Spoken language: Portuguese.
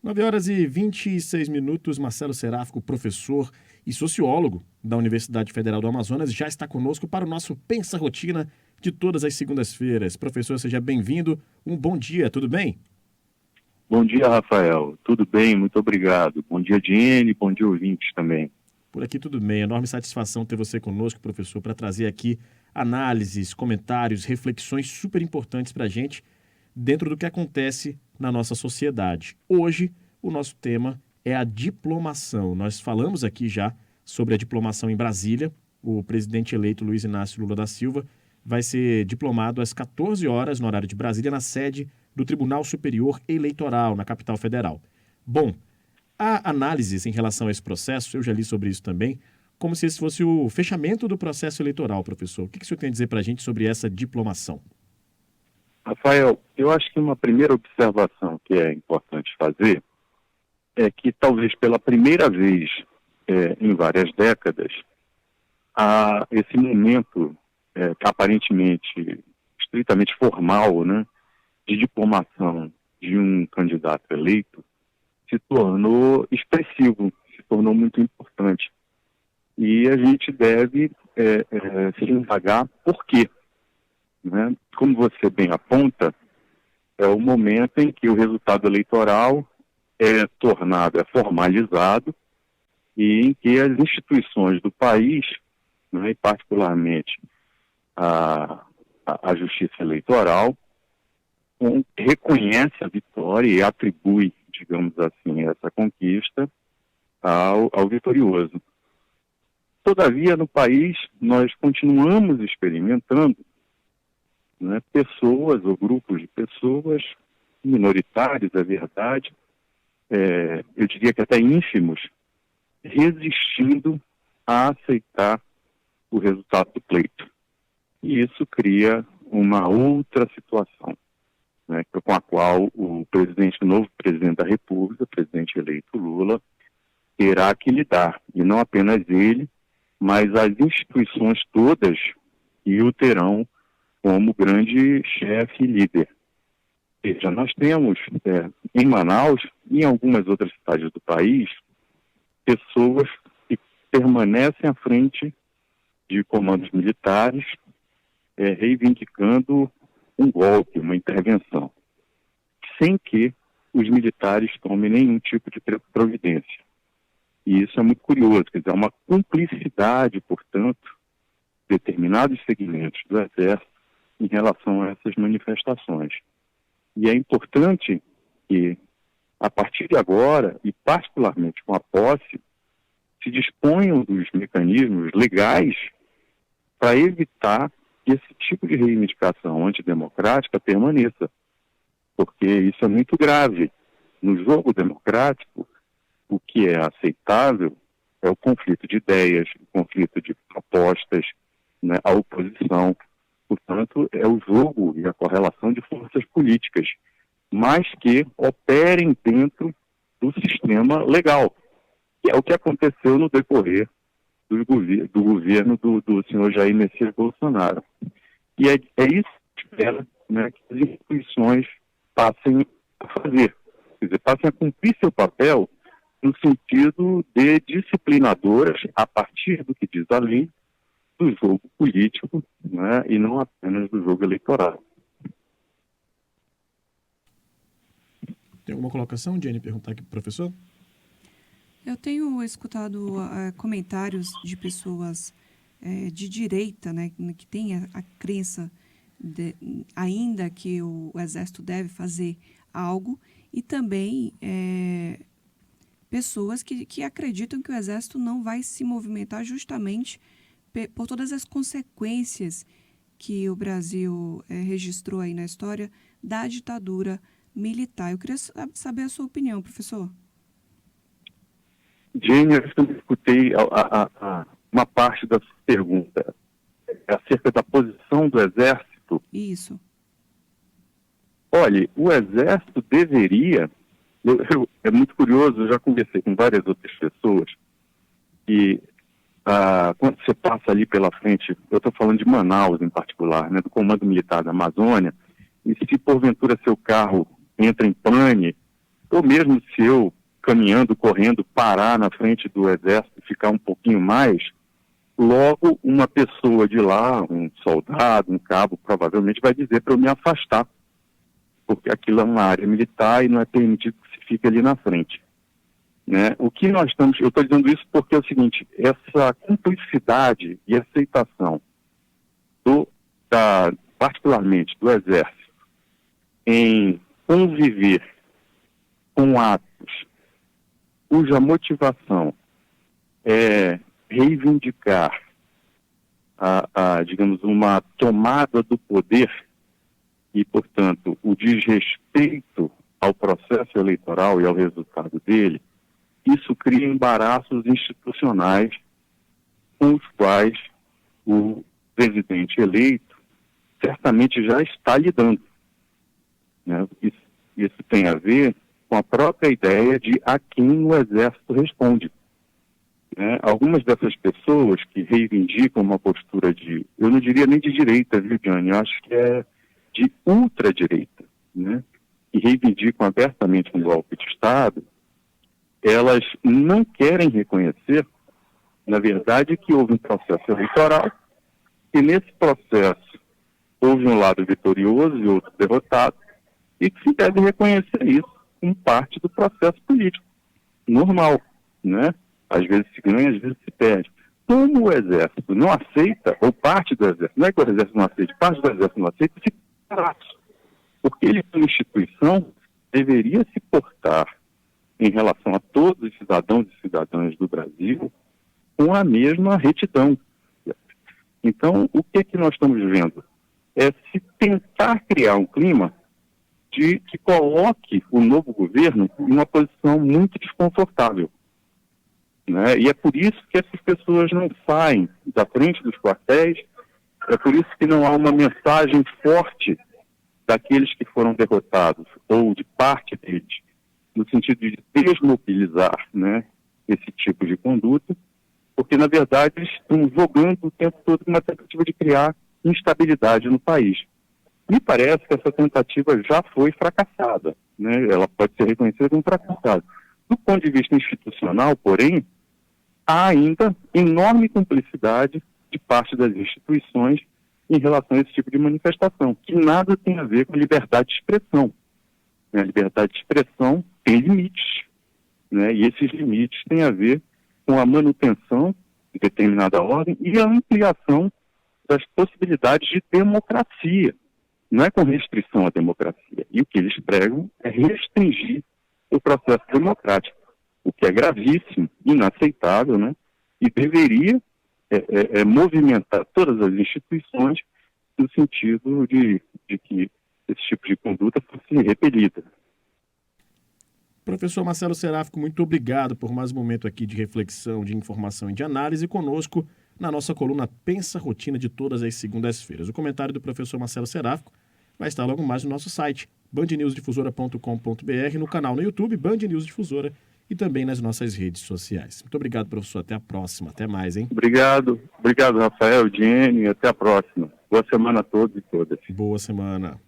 9h26, Marcelo Seráfico, professor e sociólogo da Universidade Federal do Amazonas, já está conosco para o nosso Pensa Rotina de todas as segundas-feiras. Professor, seja bem-vindo. Um bom dia, tudo bem? Bom dia, Rafael. Tudo bem, muito obrigado. Bom dia, Diene, bom dia, ouvintes também. Por aqui tudo bem. Enorme satisfação ter você conosco, professor, para trazer aqui análises, comentários, reflexões super importantes para a gente dentro do que acontece na nossa sociedade. Hoje, o nosso tema é a diplomação. Nós falamos aqui já sobre a diplomação em Brasília. O presidente eleito Luiz Inácio Lula da Silva vai ser diplomado às 14 horas, no horário de Brasília, na sede do Tribunal Superior Eleitoral, na capital federal. Bom, há análises em relação a esse processo, eu já li sobre isso também, como se esse fosse o fechamento do processo eleitoral, professor. O que o senhor tem a dizer para a gente sobre essa diplomação? Rafael, eu acho que uma primeira observação que é importante fazer é que talvez pela primeira vez em várias décadas, há esse momento aparentemente estritamente formal, né, de diplomação de um candidato eleito se tornou expressivo, se tornou muito importante. E a gente deve se indagar por quê. Né? Como você bem aponta, é o momento em que o resultado eleitoral é formalizado e em que as instituições do país, né, e particularmente a Justiça Eleitoral, reconhece a vitória e atribui, digamos assim, essa conquista ao vitorioso. Todavia, no país, nós continuamos experimentando, né, pessoas ou grupos de pessoas minoritários, é verdade, eu diria que até ínfimos, resistindo a aceitar o resultado do pleito. E isso cria uma outra situação, né, com a qual o novo presidente da República, o presidente eleito Lula, terá que lidar. E não apenas ele, mas as instituições todas que o terão como grande chefe e líder. Ou seja, nós temos em Manaus e em algumas outras cidades do país pessoas que permanecem à frente de comandos militares reivindicando um golpe, uma intervenção, sem que os militares tomem nenhum tipo de providência. E isso é muito curioso, quer dizer, é uma cumplicidade, portanto, de determinados segmentos do Exército em relação a essas manifestações. E é importante que, a partir de agora, e particularmente com a posse, se disponham dos mecanismos legais para evitar que esse tipo de reivindicação antidemocrática permaneça, porque isso é muito grave. No jogo democrático, o que é aceitável é o conflito de ideias, o conflito de propostas, né, a oposição. Portanto, é o jogo e a correlação de forças políticas, mas que operem dentro do sistema legal, que é o que aconteceu no decorrer do governo do senhor Jair Messias Bolsonaro. E é isso que espera, né, que as instituições passem a fazer, quer dizer, passem a cumprir seu papel no sentido de disciplinadoras, a partir do que diz a lei, do jogo político, né, e não apenas do jogo eleitoral. Tem alguma colocação, Jenny, perguntar aqui para o professor? Eu tenho escutado comentários de pessoas de direita, né, que têm a crença ainda que o Exército deve fazer algo, e também pessoas que acreditam que o Exército não vai se movimentar justamente por todas as consequências que o Brasil registrou aí na história da ditadura militar. Eu queria saber a sua opinião, professor. Jane, eu escutei uma parte da sua pergunta acerca da posição do Exército. Isso. Olha, o Exército deveria... é muito curioso, eu já conversei com várias outras pessoas que quando você passa ali pela frente, eu estou falando de Manaus em particular, né, do Comando Militar da Amazônia, e se porventura seu carro entra em pane, ou mesmo se eu, caminhando, correndo, parar na frente do exército e ficar um pouquinho mais, logo uma pessoa de lá, um soldado, um cabo, provavelmente vai dizer para eu me afastar, porque aquilo é uma área militar e não é permitido que se fique ali na frente. Né? O que nós estamos, eu estou dizendo isso porque é o seguinte, essa cumplicidade e aceitação particularmente do Exército, em conviver com atos cuja motivação é reivindicar digamos, uma tomada do poder e, portanto, o desrespeito ao processo eleitoral e ao resultado dele, isso cria embaraços institucionais com os quais o presidente eleito certamente já está lidando. Né? Isso tem a ver com a própria ideia de a quem o Exército responde. Né? Algumas dessas pessoas que reivindicam uma postura de, eu não diria nem de direita, viu, Gianni? Eu acho que é de ultradireita, né? Que reivindicam abertamente um golpe de Estado, elas não querem reconhecer, na verdade, que houve um processo eleitoral e nesse processo houve um lado vitorioso e outro derrotado e que se deve reconhecer isso como parte do processo político normal, né? Às vezes se ganha, às vezes se perde. Como o Exército não aceita, ou parte do Exército, não é que o Exército não aceita, parte do Exército não aceita, fica barato. Porque ele, como instituição, deveria se portar em relação a todos os cidadãos e cidadãs do Brasil com a mesma retidão. Então, o que nós estamos vendo? É se tentar criar um clima que coloque o novo governo em uma posição muito desconfortável. Né? E é por isso que essas pessoas não saem da frente dos quartéis, é por isso que não há uma mensagem forte daqueles que foram derrotados, ou de parte deles, no sentido de desmobilizar, né, esse tipo de conduta, porque, na verdade, eles estão jogando o tempo todo uma tentativa de criar instabilidade no país. Me parece que essa tentativa já foi fracassada, né? Ela pode ser reconhecida como fracassada. Do ponto de vista institucional, porém, há ainda enorme cumplicidade de parte das instituições em relação a esse tipo de manifestação, que nada tem a ver com liberdade de expressão. A liberdade de expressão tem limites, né? E esses limites têm a ver com a manutenção de determinada ordem e a ampliação das possibilidades de democracia. Não é com restrição à democracia. E o que eles pregam é restringir o processo democrático, o que é gravíssimo, inaceitável, né? E deveria movimentar todas as instituições no sentido de que esse tipo de conduta fosse repelida. Professor Marcelo Seráfico, muito obrigado por mais um momento aqui de reflexão, de informação e de análise conosco na nossa coluna Pensa Rotina de todas as segundas-feiras. O comentário do professor Marcelo Seráfico vai estar logo mais no nosso site, bandnewsdifusora.com.br, no canal no YouTube, Band News Difusora, e também nas nossas redes sociais. Muito obrigado, professor. Até a próxima. Até mais, hein? Obrigado, Rafael, Jenny. Até a próxima. Boa semana a todos e todas. Boa semana.